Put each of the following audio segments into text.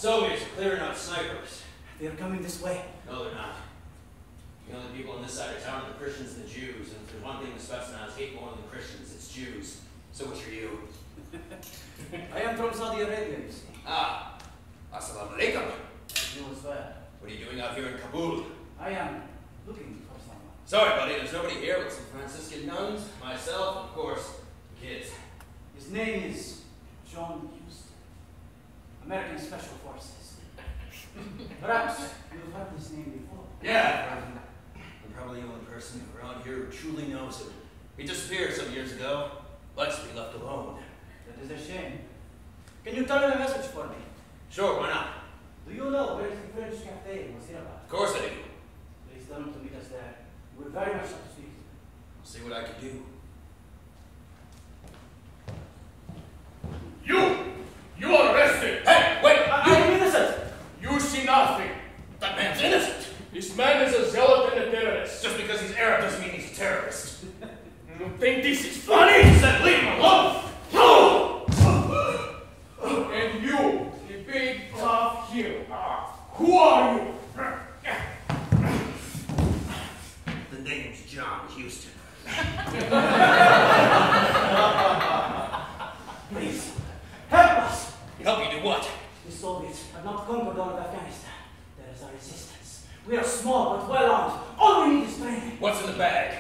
Soviets are clearing out snipers. They are coming this way. No, they're not. The only people on this side of town are the Christians and the Jews, and if there's one thing the Spetsnaz hate more than Christians, it's Jews. So which are you? I am from Saudi Arabia, you see. Ah, assalamu alaikum. You as well. What are you doing out here in Kabul? I am looking for someone. Sorry, buddy, there's nobody here but some Franciscan nuns, myself, and of course, the kids. His name is John Houston, American Special Forces. Perhaps you've heard this name before. Yeah, I'm probably the only person around here who truly knows him. He disappeared some years ago. Likes to be left alone. That is a shame. Can you tell him a message for me? Sure, why not? Do you know where the French cafe was here about? Of course I do. Please tell him to meet us there. We're very much up to speed. I'll see what I can do. You are arrested! Hey, wait! I am innocent! You see nothing. That man's innocent! This man is a zealot and a terrorist. Just because he's Arab doesn't mean he's a terrorist. You think this is funny? He said leave him alone! No! And you, the big tough hero, who are you? The name's John Houston. Please, help us! Help you do what? The Soviets have not conquered all of Afghanistan. There is a resistance. We are small but well armed. All we need is training. What's in the bag?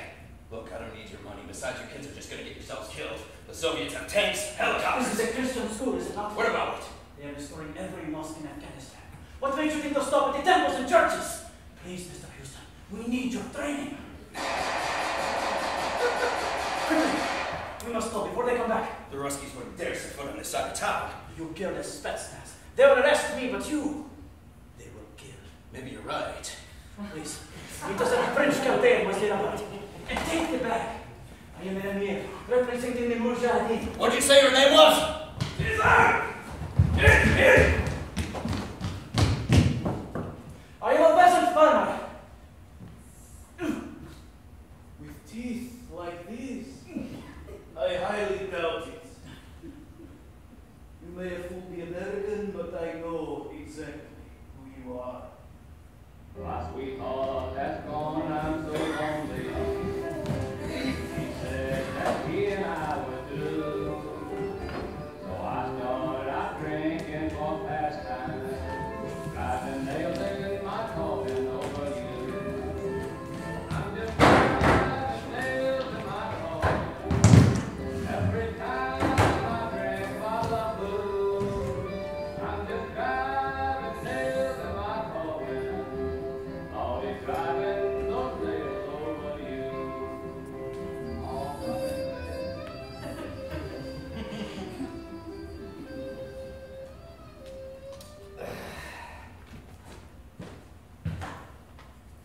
Look, I don't need your money. Besides, your kids are just gonna get yourselves killed. The Soviets have tanks, helicopters. This is a Christian school, is it not? What about it? They are destroying every mosque in Afghanistan. What makes you think they'll stop at the temples and churches? Please, Mr. Houston, we need your training. Quickly, we must go before they come back. The Ruskies wouldn't dare set foot on this side of town. You killed the Spetsnaz. They will arrest me, but you, they will kill. Maybe you're right. Please, meet us at the Fringe cafe in Wazirabad. And take the bag. I am an Amir, representing the Mujahideen. What'd you say your name was? Are you a peasant farmer? With teeth like this, I highly doubt it. You may have fooled the American, but I know exactly who you are. My sweetheart has gone, I'm so lonely. He said that he and I would do. So I started out drinking for pastime, driving nails in my coffin over you. I'm just driving nails in my coffin. Every time I drink my love booze, I'm just driving nails in my coffin. Always driving those nails over you. All right.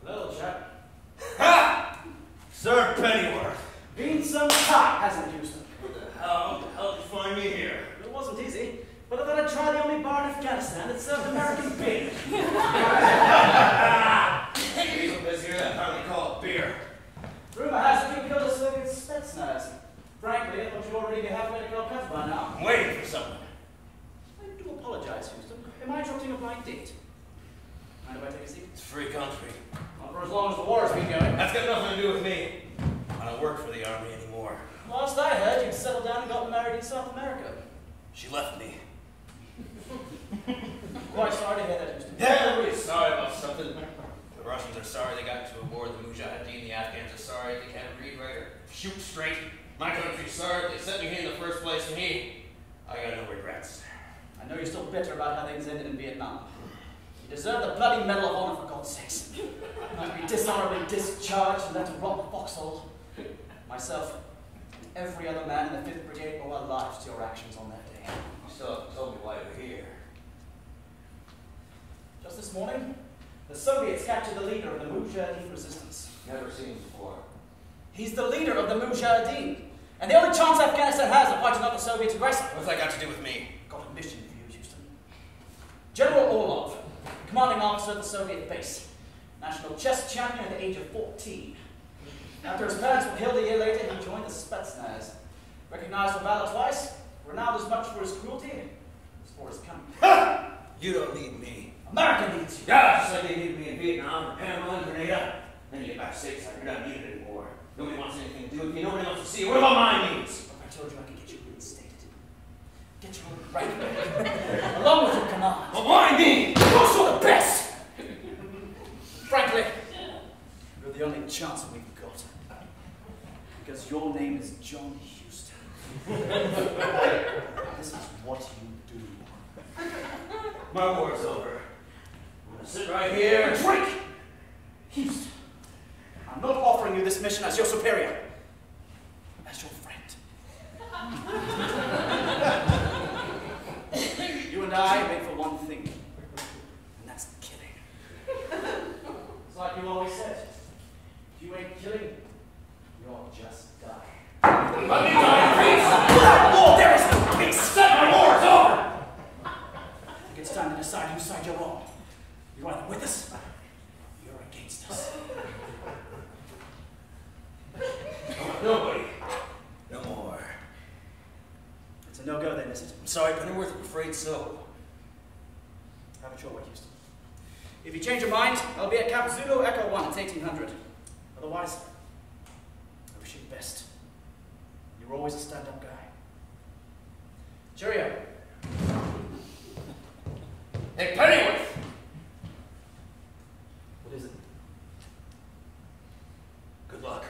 Hello, chap. Ha! Sir Pennyworth. Been some time, hasn't it, Houston? How did you find me here? It wasn't easy, but I thought I'd try the only bar in Afghanistan that served American beer. People this here that hardly call it beer. Rumor has it you killed a Soviet Spetsnaz. Frankly, I thought you'd already be halfway to Calcutta by now. I'm waiting for someone. I do apologize, Houston. Am I interrupting a blind date? Mind if I take a seat? It's a free country. Not for as long as the war's been going. That's got nothing to do with me. I don't work for the army anymore. Last I heard, you'd settled down and got married in South America. She left me. Quite sorry to hear that, Houston. Yeah, everybody's sorry about something. The Russians are sorry they got into a war with the Mujahideen. The Afghans are sorry they can't read, write, or shoot straight. My country's sorry they sent me here in the first place, and I got no regrets. I know you're still bitter about how things ended in Vietnam. You deserve the bloody Medal of Honor, for God's sakes. Not to be dishonorably discharged and left to rot in a foxhole. Myself and every other man in the 5th Brigade owe our lives to your actions on that day. You still haven't told me why you're here. Just this morning, the Soviets captured the leader of the Mujahideen resistance. Never seen him before. He's the leader of the Mujahideen, and the only chance Afghanistan has of fighting off the Soviet aggressor. What's that got to do with me? Got a mission for you, Houston. General Orlov, commanding officer of the Soviet base, national chess champion at the age of 14. After his parents were killed a year later, he joined the Spetsnaz. Recognized for valor twice, renowned as much for his cruelty as for his cunning. You don't need me. America needs you. Yeah, just like they needed me in Vietnam, Panama, and Grenada. Then you get back stateside, you're not needed anymore. Nobody wants anything to do with you, nobody wants to see you. What about my needs? I told you I could get you reinstated. Get you on the right way. Along with your command. Well, why me? You're also the best! Frankly, you're the only chance we've got. Because your name is John Houston. This is what you do. My war's over. I'm gonna sit right here and drink. Houston, I'm not offering you this mission as your superior. As your friend. You and I are made for one thing. And that's killing. It's like you always said. If you ain't killing, you'll just die. Let me die in peace! Without war, there is no peace! My war's over! I think it's time to decide whose side you're on. You're either with us, or you're against us. Nobody. No more. It's a no-go then, is it? I'm sorry, Pennyworth, I'm afraid so. Have it your way, Houston. If you change your mind, I'll be at Camp Zulu Echo 1. It's 1800. Otherwise, I wish you the best. You were always a stand-up guy. Cheerio. Hey, Pennyworth! What is it? Good luck.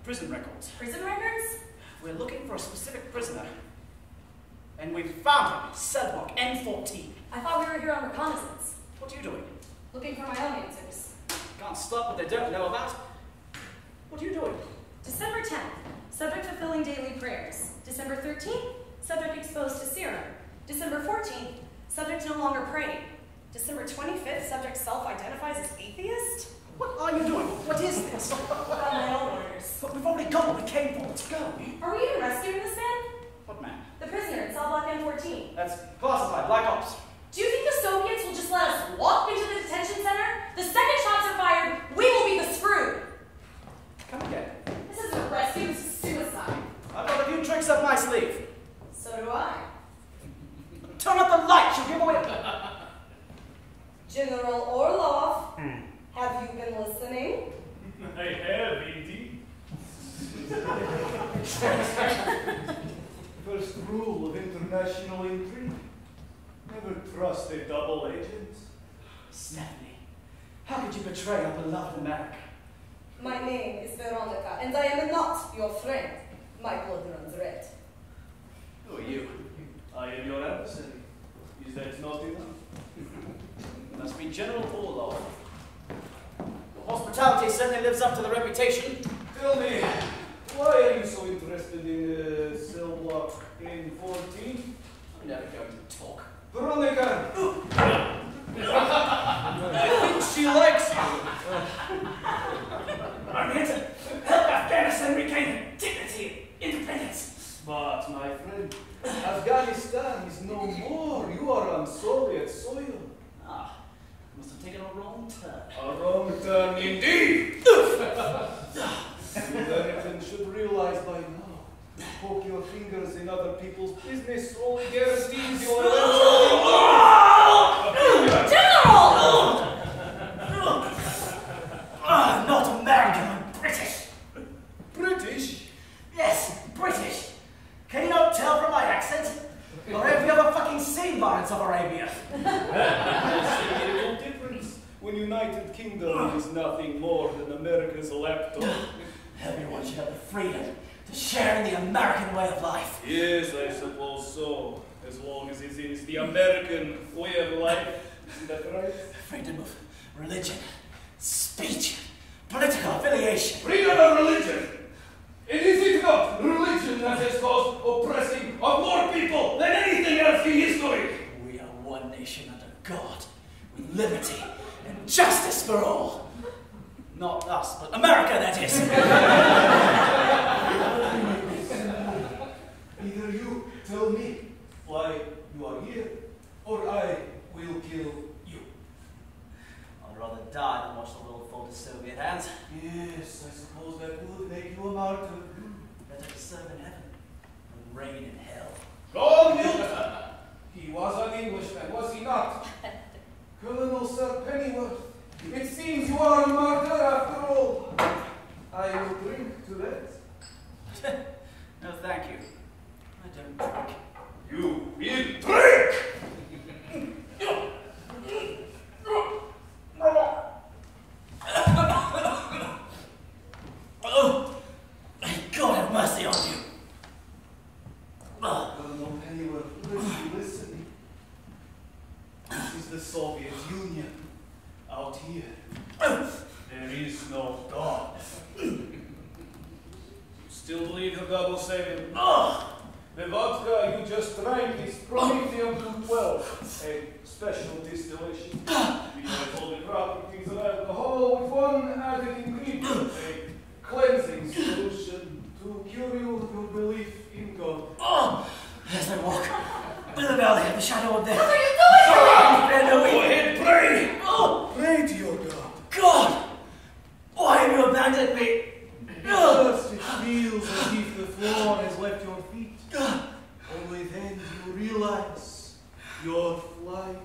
Prison records. Prison records? We're looking for a specific prisoner. And we found him. Cell block N14. I thought we were here on reconnaissance. What are you doing? Looking for my own answers. Can't stop what they don't know about. What are you doing? December 10th, subject fulfilling daily prayers. December 13th, subject exposed to serum. December 14th, subject no longer praying. December 25th, subject self-identifies as atheist. What are you doing? What is this? About my own orders. But we've already got what we came for. Let's go. Are we even rescuing this man? What man? The prisoner in cell block N14. That's classified. Black Ops. Do you think the Soviets will just let us walk into the detention center? The second shots are fired, we will be the screwed. Come again. This isn't a rescue, this is suicide. I've got a few tricks up my sleeve. So do I. Turn up the lights. You'll give away. General Orlov, have you been listening? I have, indeed. First rule of international intrigue. Never trust a double agent. Stephanie, how could you betray our beloved America? My name is Veronica, and I am not your friend. My blood runs red. Who are you? I am your adversary. Is that not enough? Must be General Orlov. Your hospitality certainly lives up to the reputation. Tell me, why are you so interested in cell block N14? I'm never going to talk. Veronica! I think she likes you. I'm here to help Afghanistan regain dignity and independence. But, my friend, Afghanistan is no more. You are on Soviet soil. Ah, must have taken a wrong turn. A wrong turn indeed! Americans should realize by now. Poke your fingers in other people's business only guarantees your General! I'm not American, I'm British. British? Yes, British. Can you not tell from my accent? Or have you ever fucking seen Lawrence of Arabia? kingdom is nothing more than America's laptop. Everyone should have the freedom to share in the American way of life. Yes, I suppose so. As long as it is the American way of life. Isn't that right? Freedom of religion, speech, political affiliation. Freedom of religion! It is it not religion that has caused oppressing of more people than anything else in history? We are one nation under God, with liberty and justice for all. Not us, but America, that is. Either you tell me why you are here, or I will kill you. I'd rather die than watch the world fall to Soviet hands. Yes, I suppose that would make you a martyr. Better to serve in heaven than reign in hell. Go on, Milton! He was an Englishman, was he not? Colonel Sir Pennyworth, it seems you are a martyr after all. I will drink to that. No, thank you. I don't drink. You will drink! Oh, may God have mercy on you. Colonel Pennyworth, listen. This is the Soviet Union. Out here, there is no God. You still believe the double saving? The vodka you just drank is Promethium 212, a special distillation. It has all the properties of alcohol with one added ingredient, a cleansing solution to cure you of your belief in God. As I walk in the valley of the shadow of death. What are you doing? Go ahead, pray! Pray to your God. God! Why have you abandoned me? First it feels as if the floor has left your feet. Only then do you realize you're flying.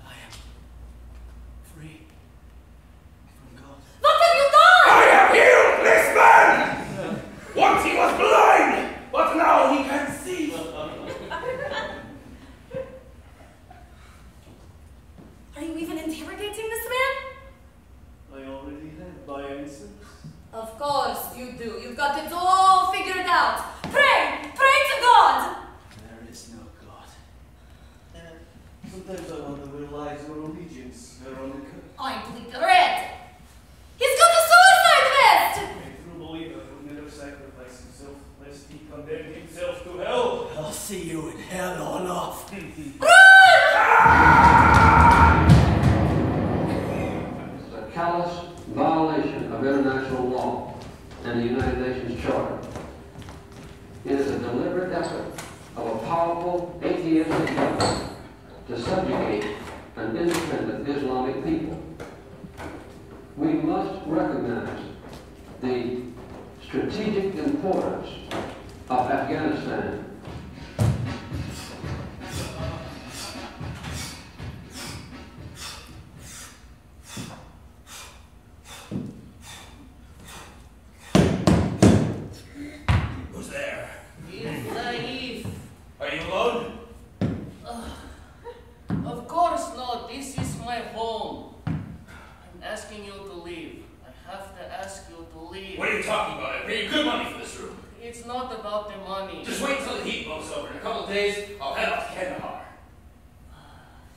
I am free from God. What have you done? I have healed this man! Once he was blind, but now he can see. Are you even interrogating this man? I already have my answers. Of course you do. You've got it all figured out. Pray! Pray to God! There is no God. Sometimes I wonder where lies your allegiance, Veronica. I'm bleeding red. He's got a suicide vest! A true believer would never sacrifice himself, lest he condemn himself to hell. I'll see you in hell or not. It's a callous violation of international law and the United Nations Charter. It is a deliberate effort of a powerful atheistic government to subjugate an independent Islamic people. We must recognize the strategic importance of Afghanistan. Who's there? It's Saif. Are you alone? Of course not. This is my home. I'm asking you to leave. I have to ask you to leave. What are you talking about? I paid you good money for this room. It's not about the money. Just wait until the heat blows over. In a couple of days, I'll head off to Kandahar.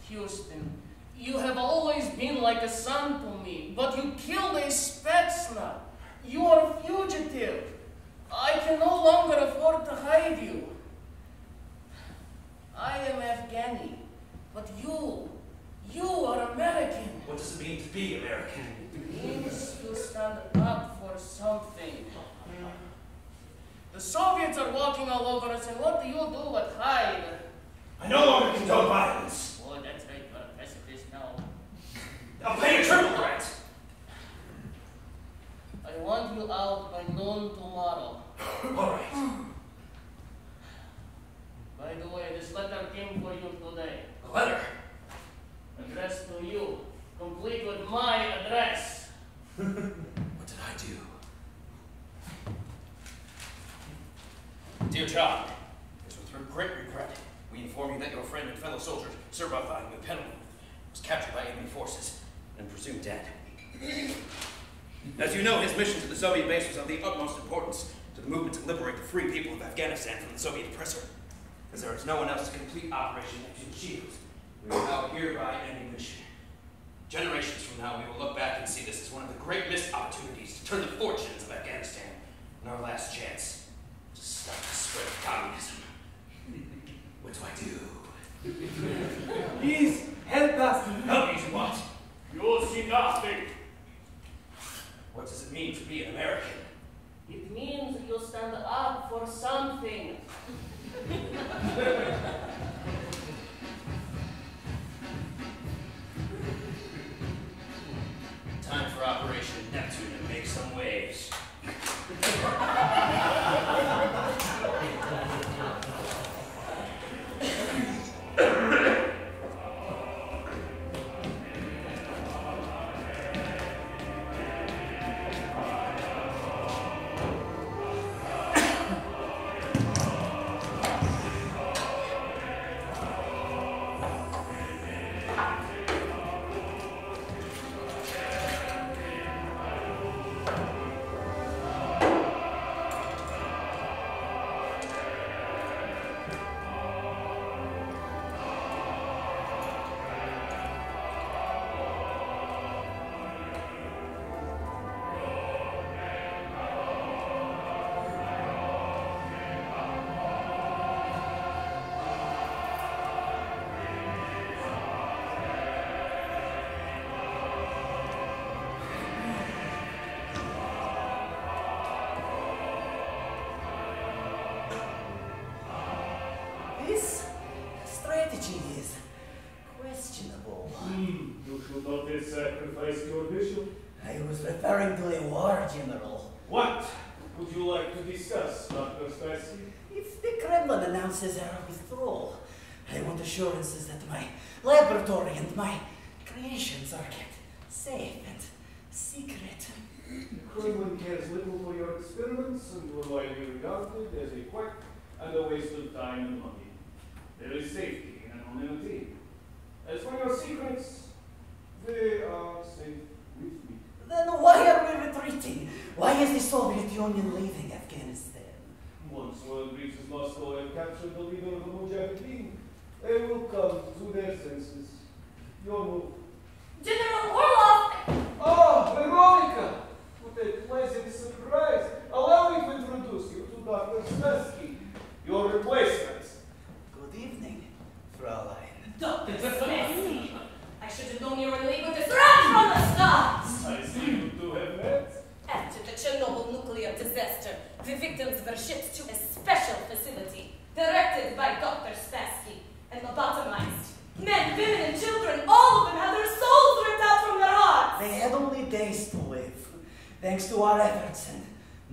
Houston, you have always been like a son to me, but you killed a Spetsnaz. You are a fugitive. I can no longer afford to hide you. I am Afghani, but you are American. What does it mean to be American? It means you stand up for something. The Soviets are walking all over us, and what do you do but hide? I no longer condone violence. Oh, that's right, you're a pacifist now. I'll pay a triple rent. I want you out by noon tomorrow. All right. By the way, this letter came for you today. A letter. Addressed to you, complete with my address. What did I do? Dear John, it was with great regret we inform you that your friend and fellow soldier, Sir Bartholomew Penelon, was captured by enemy forces and presumed dead. As you know, his mission to the Soviet base was of the utmost importance to the movement to liberate the free people of Afghanistan from the Soviet oppressor. As there is no one else to complete Operation Neptune Shield, we are now hereby ending the mission. Generations from now, we will look back and see this as one of the great missed opportunities to turn the fortunes of Afghanistan and our last chance to stop the spread of communism. What do I do? Please help us. Help me to what? You'll see nothing. What does it mean to be an American? It means you stand up for something. Time for Operation Neptune to make some waves. This strategy is questionable. You should not have sacrificed your bishop. I was referring to a war general. What would you like to discuss, Dr. Spassky? If the Kremlin announces our withdrawal, I want assurances that my laboratory and my creations are kept safe and secret. The Kremlin cares little for your experiments and will widely regarded as a quack and a waste of time and money. There is safety in anonymity. As for your secrets, they are safe with me. Then why are we retreating? Why is the Soviet Union leaving Afghanistan? Once one reaches Moscow and captured the leader of the Mujahideen, they will come to their senses. Your move. General Orlov! Oh, Veronica! What a pleasant surprise. Allow me to introduce you to Dr. Spassky, your replacement. Good evening, Fraulein. Dr. Spassky! I should have known you were in league with this rat from the start! I see you two have met. After the Chernobyl nuclear disaster, the victims were shipped to a special facility directed by Dr. Spassky and lobotomized. Men, women, and children, all of them had their souls ripped out from their hearts! They had only days to live, thanks to our efforts and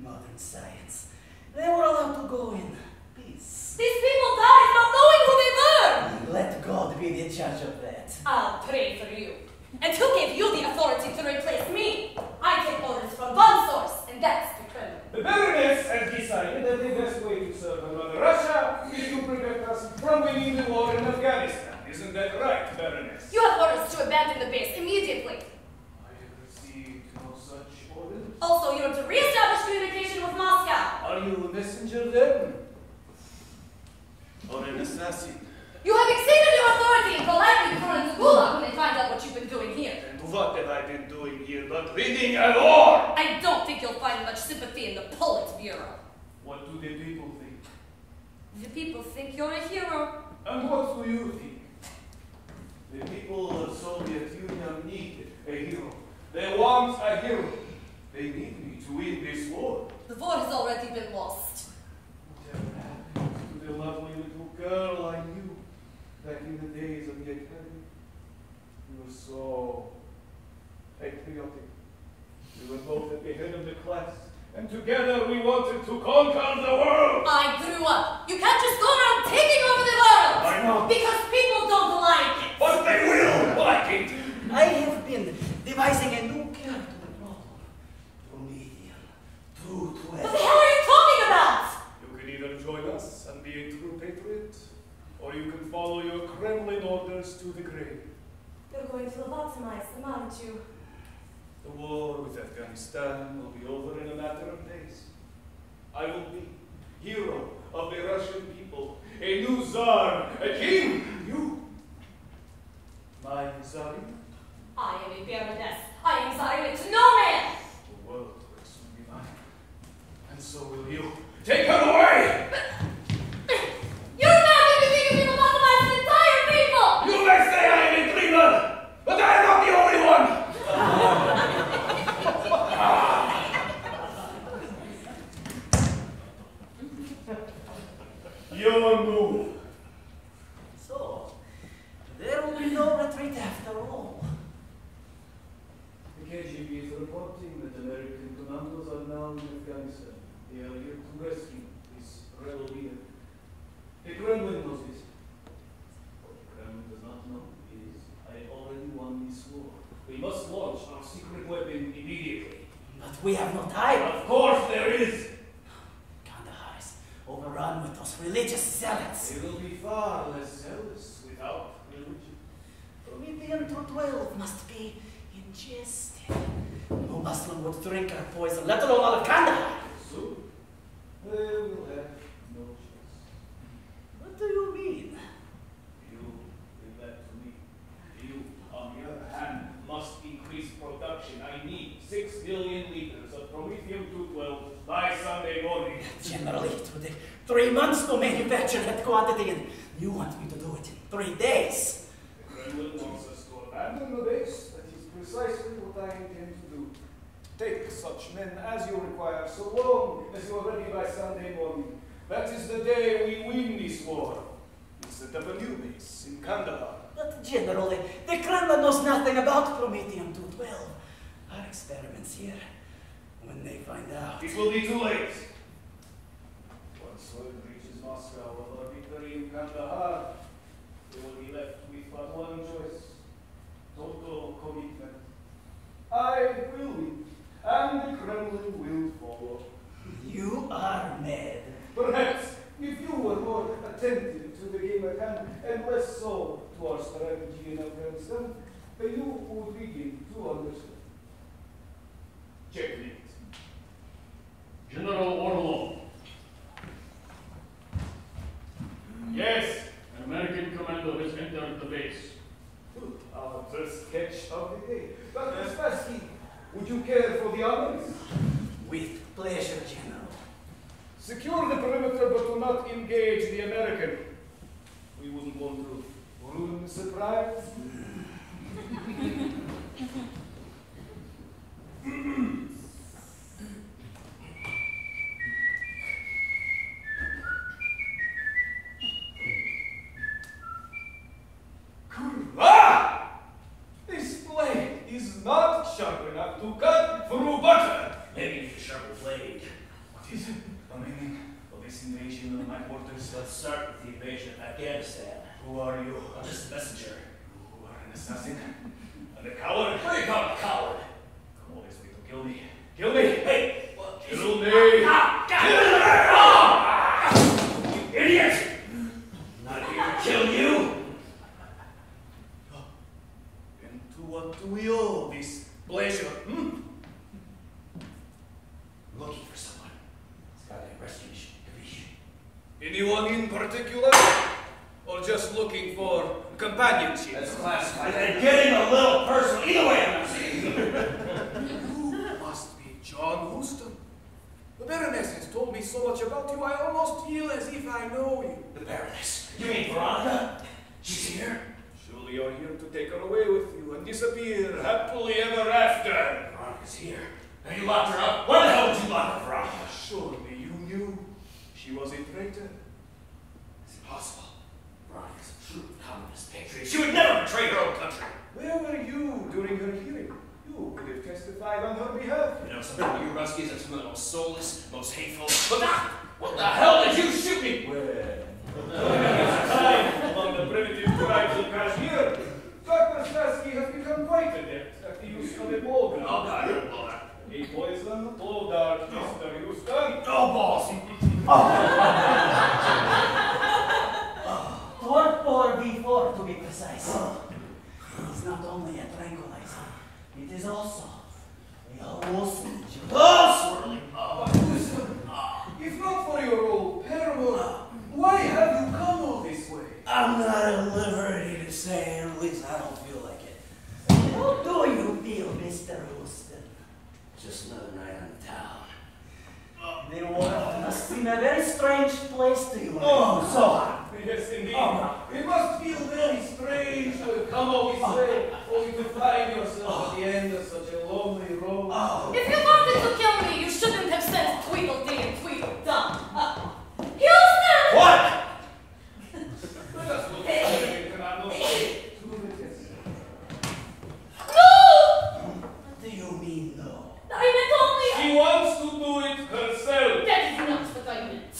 modern science. They were allowed to go in peace. These people died not knowing who they were! Let God be the judge of that. I'll pray for you. And who gave you the authority to replace me? I take orders from one source, and that's the Kremlin. The Baroness has decided that the best way to serve Mother Russia is to prevent us from winning the war in Afghanistan. Isn't that right, Baroness? You have orders to abandon the base immediately. I have received no such orders. Also, you're to re-establish communication with Moscow. Are you a messenger then? Or an assassin? You have exceeded your authority and gladly thrown into Gulag when they find out what you've been doing here. And what have I been doing here but reading a war? I don't think you'll find much sympathy in the Politburo. What do the people think? The people think you're a hero. And what do you think? The people of the Soviet Union need a hero. They want a hero. They need me to win this war. The war has already been lost. Whatever happened to the lovely little girl I knew back in the days of the academy? We were so patriotic. We were both at the head of the class, and together we wanted to conquer the world. I grew up. You can't just go around taking over the world. I know. Because people don't like it. But they will like it. I have been devising a new cure to the problem. True medium. True to What the hell are you talking about? You can either join us and be a true patriot, or you can follow your Kremlin orders to the grave. They're going to lobotomize the Manchu. The war with Afghanistan will be over in a matter of days. I will be hero of the Russian people, a new Tsar, a king. You, my Tsarina. I am a baroness. I am Tsarina to no man! The world will soon be mine, and so will you. Take her away! You're not anything if you lobotomize the entire people! You may say I am a dreamer, but I am not the only one! Your move. So, there will be no retreat after all. The KGB is reporting that American commandos are now in Afghanistan. They are here to rescue this rebel leader. The Kremlin knows this. What the Kremlin does not know is I already won this war. We must launch our secret weapon immediately. But we have no time. Of course there is! Kandahar is overrun with those religious zealots. They will be far less zealous without religion. Prometheum 212 must be ingested. No Muslim would drink our poison, let alone all of Kandahar. Soon, they will have no choice. What do you mean? You leave that to me. You, on the other hand, must increase production. I need 6 billion liters of Prometheum 212 by Sunday morning. Generally, it would take 3 months to manufacture that quantity, and you want me to do it in 3 days. The Kremlin wants us to abandon the base. That is precisely what I intend to do. Take such men as you require, so long as you are ready by Sunday morning. That is the day we win this war. It's the W base in Kandahar. But generally, the Kremlin knows nothing about Prometheum 212. Our experiments here, when they find out. It will be too late. Once word reaches Moscow of our victory in Kandahar, they will be left with but one choice. Total commitment. I will win, and the Kremlin will follow. You are mad. Perhaps if you were more attentive to the game at hand and less so to our strategy in Afghanistan, then you would begin to understand. Checkmate. General Orlov. Yes. An American commando has entered the base. Good. Our first catch of the day. Dr. Spassky, would you care for the honors? With pleasure, General. Secure the perimeter, but do not engage the American. We wouldn't want to ruin the surprise. Ah! This blade is not sharp enough to cut through butter. Maybe you need a sharper blade. What is it? The meaning of this invasion of my borders? Let's start with the invasion of Afghanistan. Who are you? I'm just a messenger. You are an assassin? And a coward? What do you call a coward? Come always way to kill me. Kill me! Hey! Well, Kill me! You idiot! I'm not here to kill you! And to what do we owe this pleasure? Looking for someone. It's got a rescue mission. Anyone in particular? Or just looking for companionship? That's classified. And getting a little personal. Either way, I'm not seeing you. You must be John Houston. The Baroness has told me so much about you, I almost feel as if I know you. The Baroness. You mean Veronica? She's here? Surely you're here to take her away with you and disappear happily ever after. Veronica's here. Now you locked her up. Why the hell did you lock her, Veronica? Surely you knew she was a traitor. It's impossible. Veronica's a true communist patriot. She would never betray her own country. Where were you during her hearing? You could have testified on her behalf. You know something about you Ruskies? I'm some of the most soulless, most hateful. But what the hell did you shoot me? Time among the primitive tribes of Kashmir, Dr. Spassky has become quite adept at the use of a ball gun. Oh, God, you're a blow dart. A poison blow dart, Mr. Houston. Oh, balls. 4-4-V4 to be precise. not only a tranquilizer, it is also a hallucinogen. Swirling. Listen, if not for your old paramour, why have you come all this way? I'm not at liberty to say, at least I don't feel like it. How do you feel, Mr. Houston? Just another night on the town. The world must seem a very strange place to you. Oh, so hard. Yes, indeed. It must feel very strange to have come all this way, only to find yourself at the end of such a lonely road. If you wanted to kill me, you shouldn't have sent Tweedledee and Tweedledum. Houston! What? Let us look at it, Commando. No! What do you mean, no? I meant only... She wants to do it herself. That is not what I meant.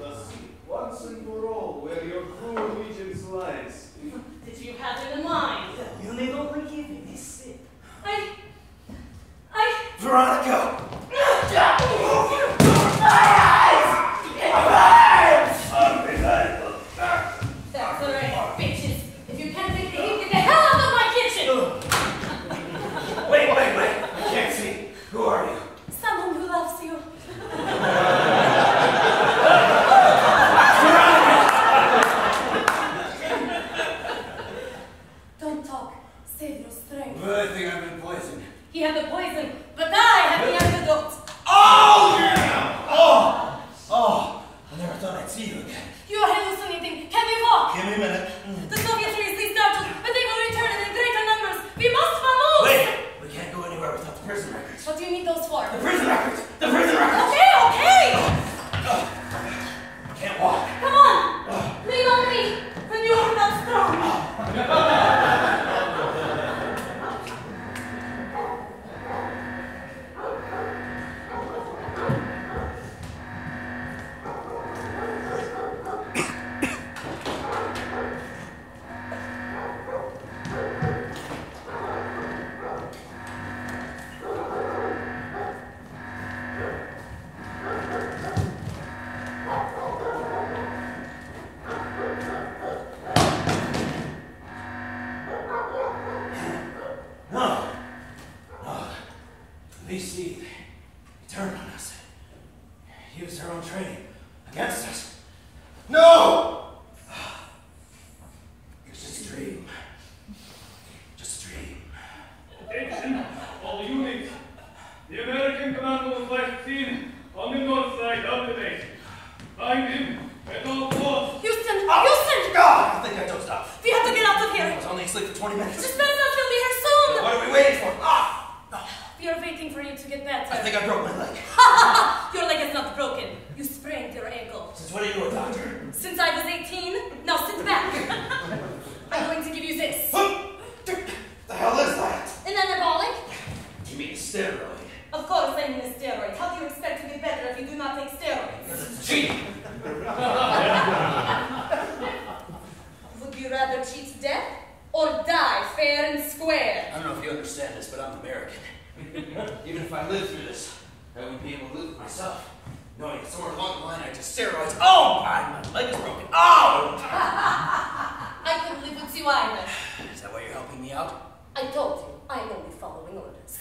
Let us see, once and for all, where your true allegiance lies. Did you have it in mind? You need only give me this sip. Veronica! That's alright, bitches. If you can't take the heat, get the hell out of my kitchen! Wait. I can't see. Who are you? Someone who loves you. Don't talk. Save your strength. But I think I've been poisoned. He had the poison, but I have the antidote. Oh, yeah! I never thought I'd see you again. You are hallucinating. Can we walk? Give me a minute. The Soviets are easily startled, but they will return in greater numbers. We must move! Wait! We can't go anywhere without the prison records. What do you need those for? The prison records! The prison records! Okay! Can't walk. Come on! Lean on me! Then you are not strong. BC, they turned on us. Used their own training against us. No! It's just a dream. Just a dream. Attention, all units. The American commando was last seen on the north side of the base. Find him at all costs. Houston! Houston! God, I think I dozed off. We have to get out of here. I was only asleep for 20 minutes. Just let us, we'll be here soon. What are we waiting for? We are waiting for you to get better. I think I broke my leg. Your leg is not broken. You sprained your ankle. Since when are you a doctor? Since I was 18. Now sit back. I'm going to give you this. The hell is that? An anabolic? You mean a steroid? Of course I mean a steroid. How do you expect to get better if you do not take steroids? Because it's cheating. Would you rather cheat death or die fair and square? I don't know if you understand this, but I'm American. Even if I lived through this, I wouldn't be able to live with myself. Knowing that somewhere along the line I just steroids. Oh, my leg is broken. Oh! I couldn't live with you either. Is that why you're helping me out? I told you, I'm only following orders.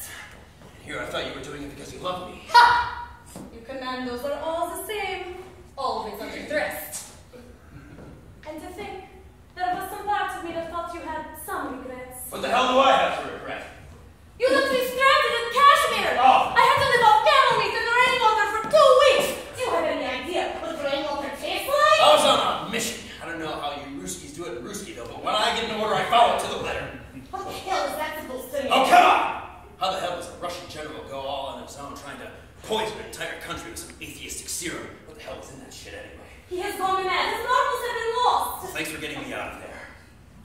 And here I thought you were doing it because you loved me. Ha! You commandos are all the same. Always underdressed. And to think, there was some parts of me that thought you had some regrets. What the hell do I have to regret? You left me stranded in Kashmir! Oh. I had to live off camel meat and rainwater for 2 weeks! Do you have any idea what rainwater tastes like? I was on a mission. I don't know how you Ruskies do it in Ruski though, but when I get an order, I follow it to the letter. What the hell is that supposed to mean? Oh, come on! How the hell does a Russian general go all on his own trying to poison an entire country with some atheistic serum? What the hell was in that shit anyway? He has gone mad. His marbles have been lost. Thanks for getting me out of there.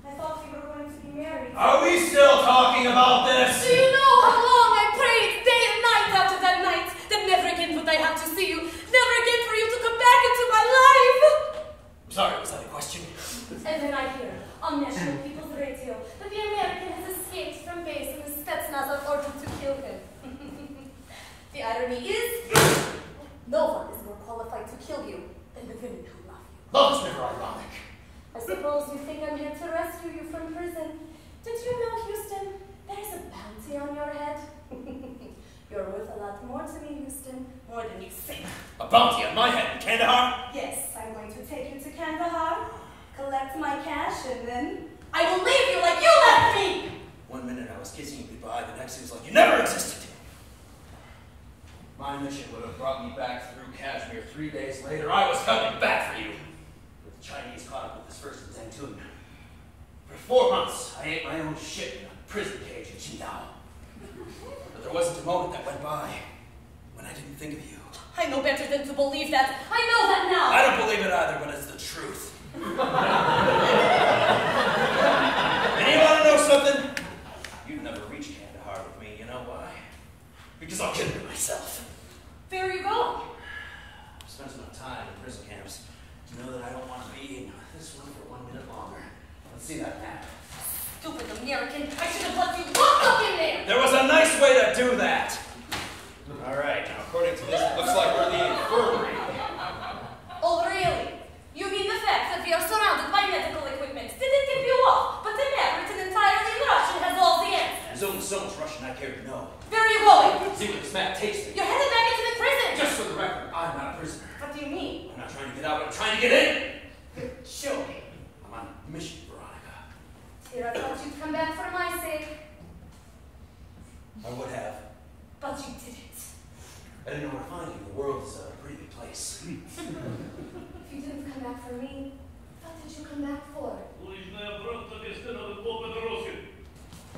I thought we were going to be married. Are we still talking about this? Do you know how long I prayed day and night after that night? That never again would I have to see you. Never again for you to come back into my life. I'm sorry, was that a question? And then I hear on National People's Radio that the American has escaped from base and the Spetsnaz are ordered to kill him. The irony is, no one is more qualified to kill you than the women who love you. Love's never ironic. I suppose you think I'm here to rescue you from prison, to A bounty on my head in Kandahar? Yes, I'm going to take you to Kandahar, collect my cash, and then I will leave you like you left me! 1 minute I was kissing you goodbye, the next it was like you never existed. My mission would have brought me back through Kashmir 3 days later. I was coming back for you. But the Chinese caught up with this first in Zangtun. For 4 months, I ate my own shit in a prison cage in Qingdao. But there wasn't a moment that went by when I didn't think of you. I know better than to believe that. I know that now! I don't believe it either, but it's the truth. And you want to know something? You'd never reach Kandahar with me. You know why? Because I'll kill you myself. Where are you going? I've spent enough time in prison camps to know that I don't want to be in this one for 1 minute longer. Let's see that map. Stupid American. I should have let you lock up in there! There was a nice way to do that. All right, now according to this, it looks like we're the infirmary. Oh, really? You mean the fact that we are surrounded by medical equipment didn't tip you off, but the map written entirely in Russian has all the answers? There's only so much Russian I care to know. Where are you going? See where this map takes me. You're headed back into the prison! Just for the record, I'm not a prisoner. What do you mean? I'm not trying to get out, I'm trying to get in. Sure. I'm on a mission, Veronica. Here, I thought you'd come back for my sake. I would have. But you didn't. I didn't know where to find you. The world is a pretty big place. If you didn't come back for me, what did you come back for?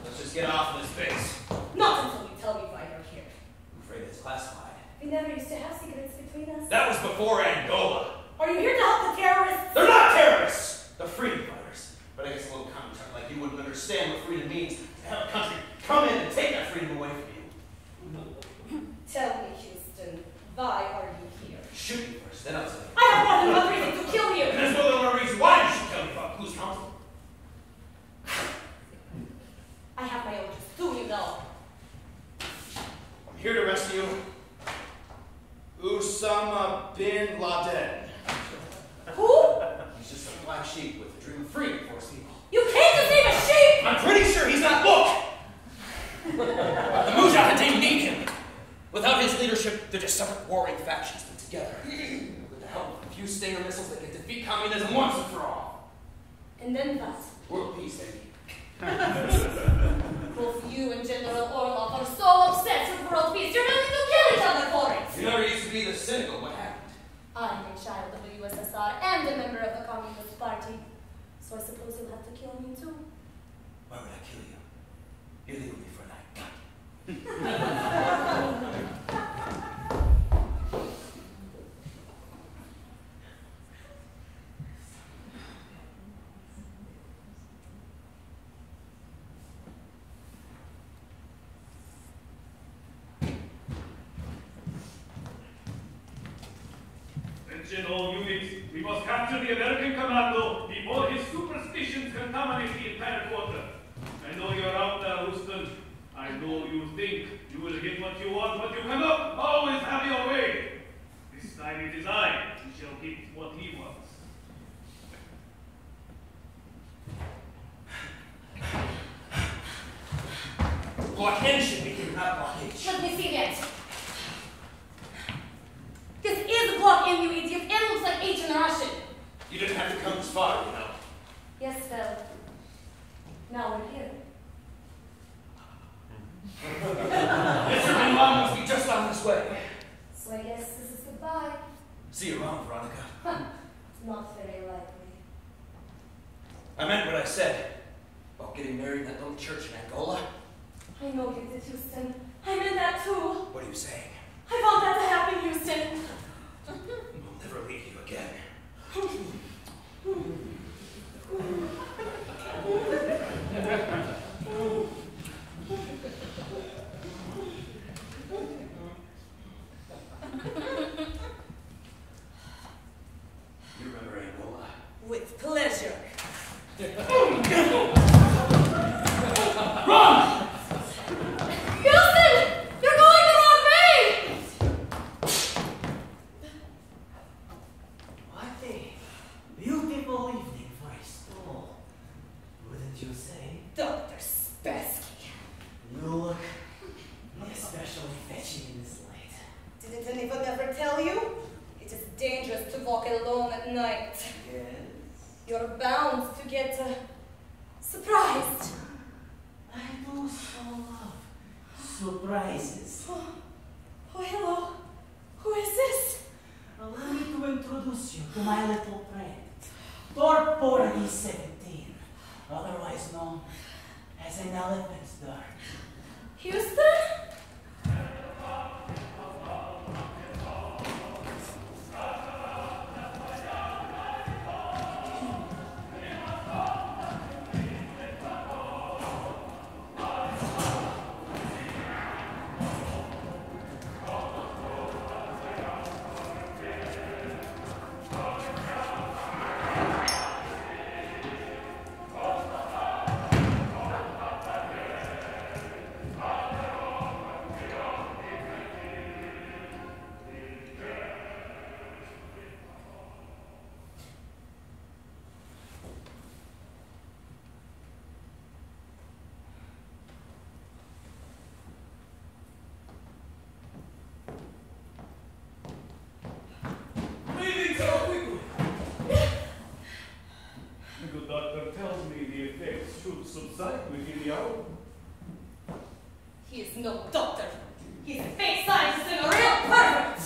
Let's just get off of this base. Not until you tell me why you're here. I'm afraid it's classified. We never used to have secrets between us. That was before Angola. Are you here to help the terrorists? They're not terrorists! They're freedom fighters. But I guess a little common tongue like you wouldn't understand what freedom means. To have a country come in and take that freedom away from you. Tell me, Houston, why are you here? Shoot you first, then I'll tell you. I have more than one reason to kill you! And there's more than one reason why you should kill me, fuck. Who's counsel? I have my own just do you know? I'm here to rescue Osama bin Laden. Who? He's just a black sheep with a dream of freedom for his people. You came to save a sheep! I'm pretty sure he's not. Look! The Mujahideen need him. Without his leadership, they're just separate warring factions put together. With the help of a few Stinger missiles, they can defeat communism once and for all. And then what? World peace, baby. Both you and General Orlov are so obsessed with world peace, you're willing to kill each other for it! You never used to be this cynical. What happened? I'm a child of the USSR and a member of the Communist Party. So I suppose you'll have to kill me too. Why would I kill you? You're leaving me for a night. Attention all units, we must capture the American commando before his superstitions contaminate the entire quarter. I know you're out there, Houston. I know you think you will get what you want, but you cannot always have your way. This time it is I who shall get what he wants. Blockade should be here, not blockade. Let me see that. This is a block in, you idiot. It looks like H in Russian. You didn't have to come this far, you know. Yes, Phil. Now we're here. Mr. Bin Laden must be just on his way. So I guess this is goodbye. See you around, Veronica. Not very likely. I meant what I said about getting married in that little church in Angola. I know you did, Houston. I meant that too. What are you saying? I want that to happen, Houston. I'll never leave you again. You remember Angola? With pleasure. Run! Houston! You're going the wrong way! What a beautiful evening for a stroll, wouldn't you say? Dr. Spassky. You look especially fetching in this light. Didn't anyone ever tell you? surprises. Oh, hello. Who is this? Allow me to introduce you to my little friend, Torpor 17, otherwise known as an elephant's dart. Houston? Subside within the hour. He is no doctor. He's a fake scientist and a real pervert.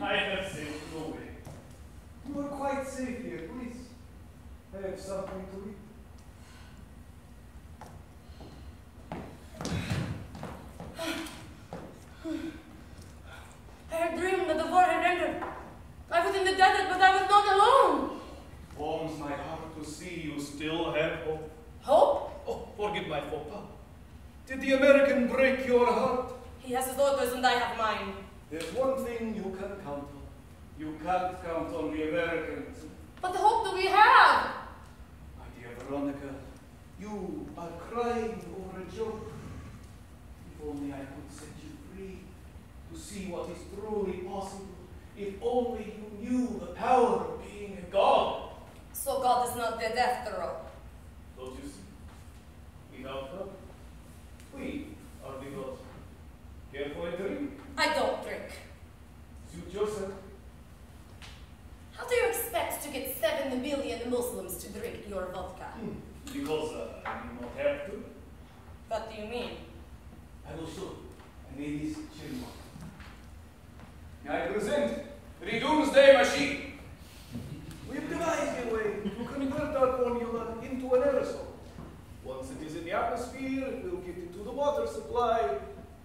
I have saved no way. You are quite safe here, please. I have something to eat. I had dreamed that the war had ended. I was in the desert, but I was not alone. Warms my heart to see you still have hope. Hope? Oh, forgive my faux pas. Did the American break your heart? He has his orders and I have mine. There's one thing you can count on. You can't count on the Americans. But the hope that we have. My dear Veronica, you are crying over a joke. If only I could set you free to see what is truly possible. If only you knew the power of being a god. So God is not dead after all. Don't you see? Without God, we are the gods. Care for a drink? I don't drink. Suit yourself. How do you expect to get 7 million Muslims to drink your vodka? Because I do not have to. What do you mean? I will show you. I need this chili. I present the doomsday machine. We have devised a way to convert our formula into an aerosol. Once it is in the atmosphere, it will get into the water supply,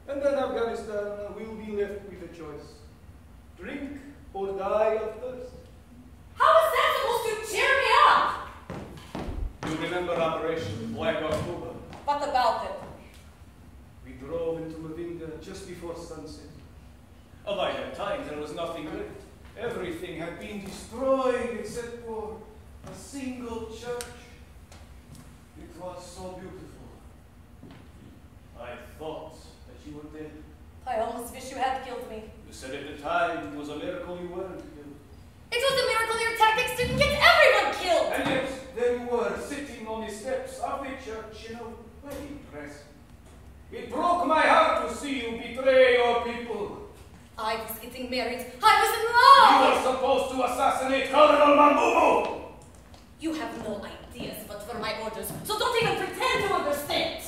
and then Afghanistan will be left with a choice. Drink or die of thirst. How is that supposed to cheer me up? You remember Operation Black October? What about it? We drove into Mavinga just before sunset. By that time, there was nothing left. Everything had been destroyed except for a single church. It was so beautiful. I thought that you were dead. I almost wish you had killed me. You said at the time it was a miracle you weren't killed. It was a miracle your tactics didn't get everyone killed! And yet, there you were, sitting on the steps of the church in a wedding dress. It broke my heart to see you betray your people. I was getting married. I was in love! You were supposed to assassinate Colonel Mambubu! You have no ideas but for my orders, so don't even pretend to understand!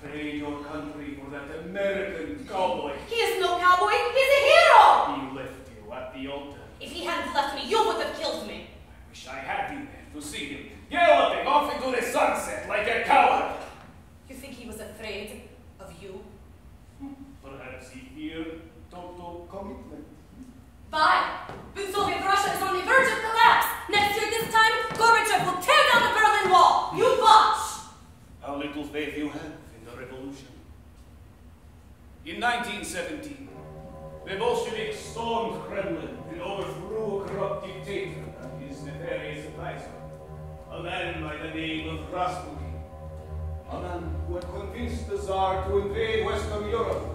Betrayed your country for that American cowboy. He is no cowboy, he's a hero! He left you at the altar. If he hadn't left me, you would have killed me. I wish I had been there to see him galloping off into the sunset like a coward. You think he was afraid of you? Perhaps he feared total commitment. Fine. When Soviet Russia is on the verge of collapse, next year this time, Gorbachev will tear down the Berlin Wall. You watch! How little faith you have in the revolution. In 1917, the Bolsheviks stormed Kremlin and overthrew a corrupt dictator and his nefarious advisor, a man by the name of Rasputin, a man who had convinced the Tsar to invade Western Europe,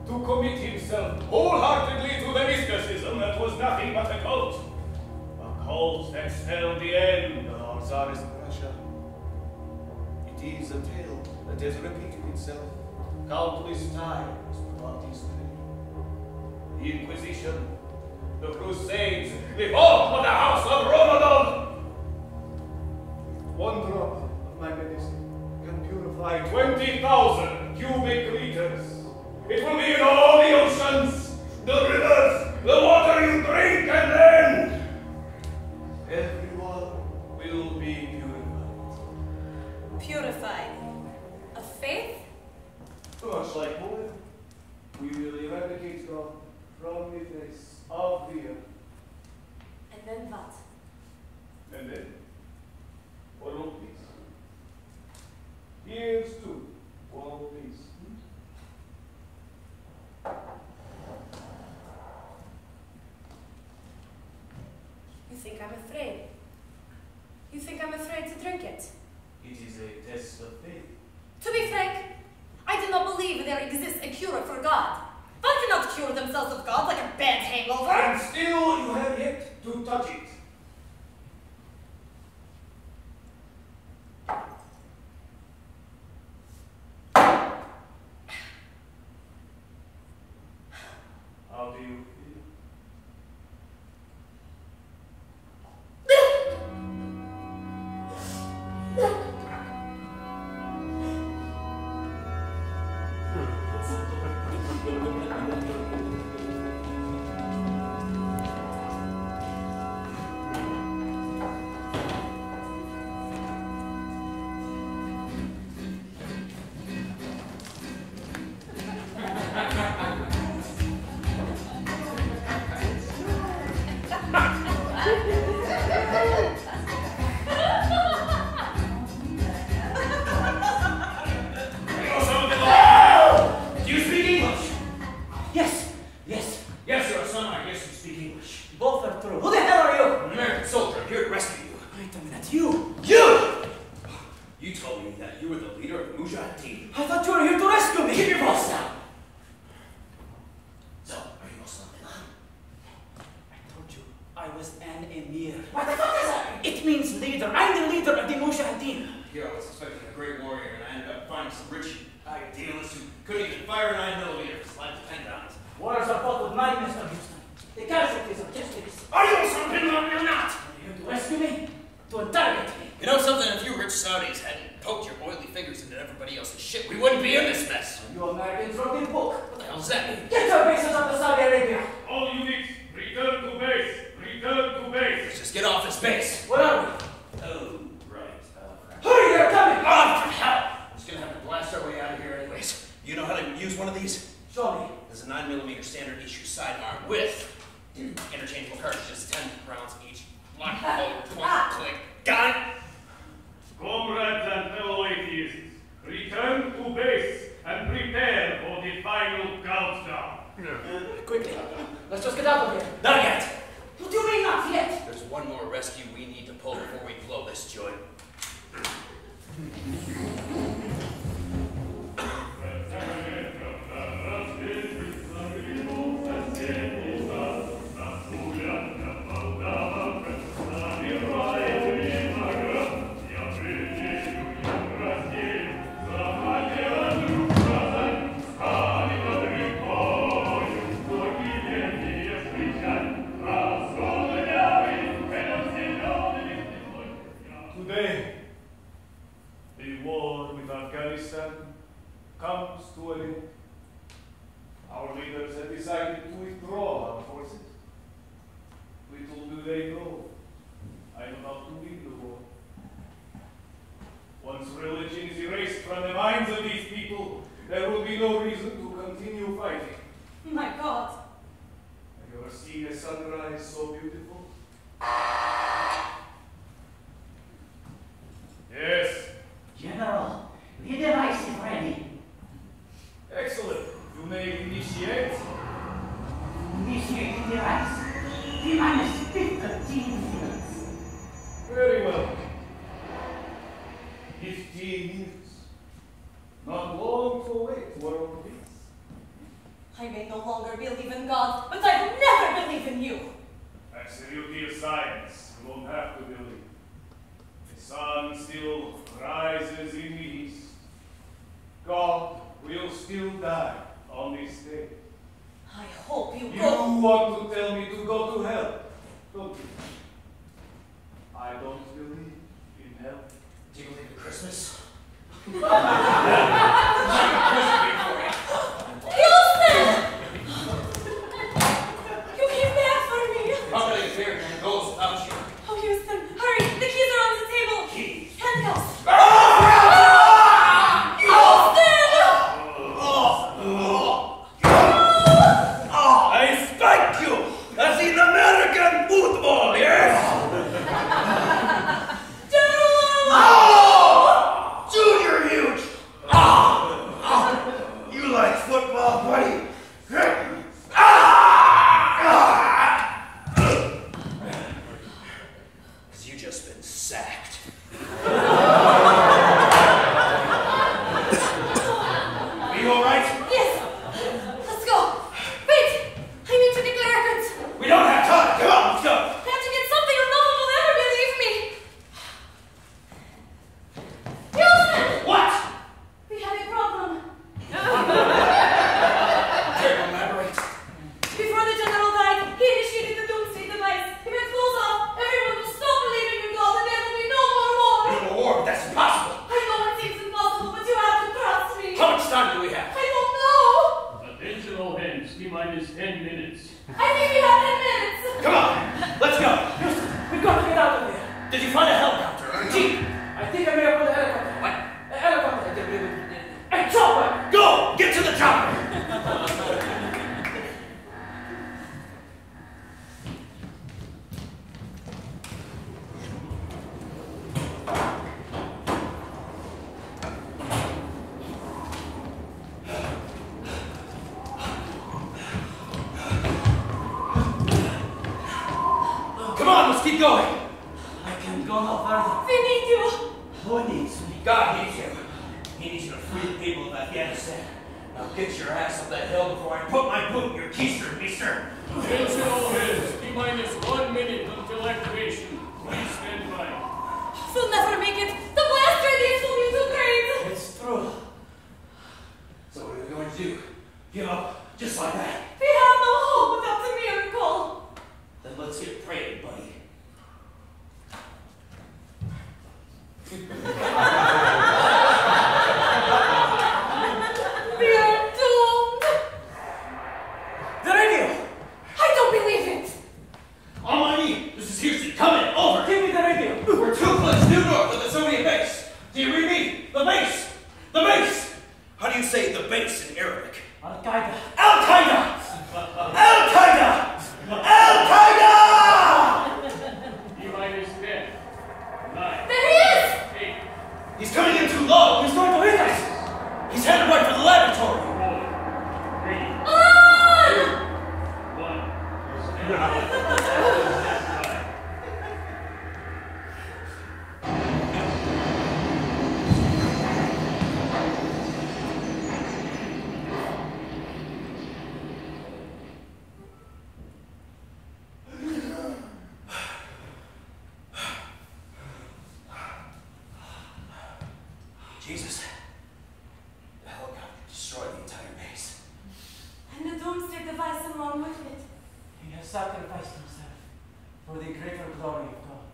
to commit himself wholeheartedly to the mysticism that was nothing but a cult that spelled the end of our Tsarist Russia. It is a tale that has repeated itself countless times throughout history. The Inquisition, the Crusades, the fall of the House of Romanov. One drop of my medicine can purify 20,000 cubic liters. It will be in all the oceans, the rivers, the water you drink, and then everyone will be purified. Purified. Of faith? Much like woman, we will eradicate God from the face of the earth. And then what? And then, world peace. Here's to world peace. You think I'm afraid? You think I'm afraid to drink it? It is a test of faith. To be frank, I do not believe there exists a cure for God. One cannot cure themselves of God like a bad hangover. And still you have yet to touch it. How do you feel? Do you speak English? Yes, yes. Yes, you're a son. I guess you speak English. Both are true. Who the hell are you? I'm an American soldier. I'm here to rescue you. Wait a minute. You! You told me that you were the leader of the Mujahideen. I thought you were here to rescue me. Keep your voice down. So, are you Muslim? I told you I was an emir. What the fuck is that? It means leader. I'm the leader of the Mujahideen. Here I was expecting a great warrior, and I ended up finding some rich idealist who couldn't even fire a 9mm. His life depended on it. Wars are fought with mine, Mr. Houston. The casualties are just this. Are you Osama bin Laden or not? Are you here to rescue me? To interrogate me? You know something? If you rich Saudis hadn't poked your oily fingers into everybody else's shit, we wouldn't be in this mess. You Americans wrote the book. What the hell does that mean? Get your bases up to Saudi Arabia. All units, return to base. Return to base. Let's just get off this base. Where are we? Oh, right. Hurry, they're coming! Oh, for hell! I'm just gonna have to blast our way out of here anyways. You know how to use one of these? Show me. There's a 9mm standard issue sidearm with interchangeable cartridges, 10 rounds each. Lock, load, point, click. Got it? Comrades and fellow atheists, return to base and prepare for the final countdown. Quickly. Let's just get out of here. Not yet. What do you mean not yet? There's one more rescue we need to pull before we blow this joint. Today, the war with Afghanistan comes to an end. Our leaders have decided to withdraw our forces. Little do they know, I do not win the war. Once religion is erased from the minds of these people, there will be no reason to continue fighting. My God. Have you ever seen a sunrise so beautiful? Yes. General, the device is ready. Excellent. You may initiate. Initiate the device. T-minus 15 minutes. Very well. 15 minutes. Not long to wait, world peace. I may no longer believe in God, but I will never believe in you. That's the beauty of science. You won't have to believe. The sun still rises in the east. God will still die on this day. I hope you You go. want to tell me to go to hell, don't you? I don't believe in hell. Do you believe in Christmas? He also is 10 minutes. I think we have 10 minutes. Come on, let's go. Houston, we've got to get out of here. Did you find a helicopter or a jeep? I think I may have put a helicopter. What? A helicopter. A chopper! Go! Get to the chopper! Come on, let's keep going. I can't go no further. We need you. Who needs me? God needs you. He needs you to free the people of Afghanistan. Now get your ass up that hill before I put my boot in your keister, mister. Attention all hands. T-minus 1 minute until activation. Please stand by. We'll never make it. The blast radius will be too great. It's true. So what are we going to do? Give up just like that? We have no hope without the miracle. Then let's get praying, buddy. We are doomed. The radio! I don't believe it. On my knee. This is Houston. Come in. Over. Give me the radio! We're 2 clicks due north of the Soviet base. Do you read me? The base. The base. How do you say the base in Arabic? Al-Qaeda. Al-Qaeda. Al-Qaeda. Al-Qaeda. T-minus 10, 9, There he is. 8, He's coming in too low. He's going to hit us! He's headed right for the laboratory. 4, 3, On! 1. Stand by. Jesus. The helicopter destroyed the entire base. And the doomsday device along with it. He has sacrificed himself for the greater glory of God.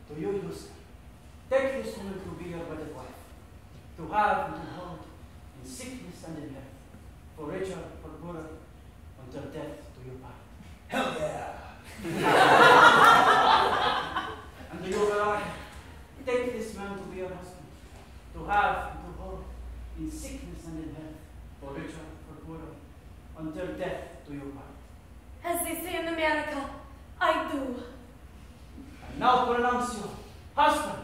To you, Houston, take this woman to be your wedded wife, to have and to hold in sickness and in health, for richer, for poorer, until death do you part. Hell yeah. And to you, Veronica, take this man to be your husband, to have and to hold in sickness and in health, for richer, for poorer, until death do you part. As they say in America, I do. And now pronounce you husband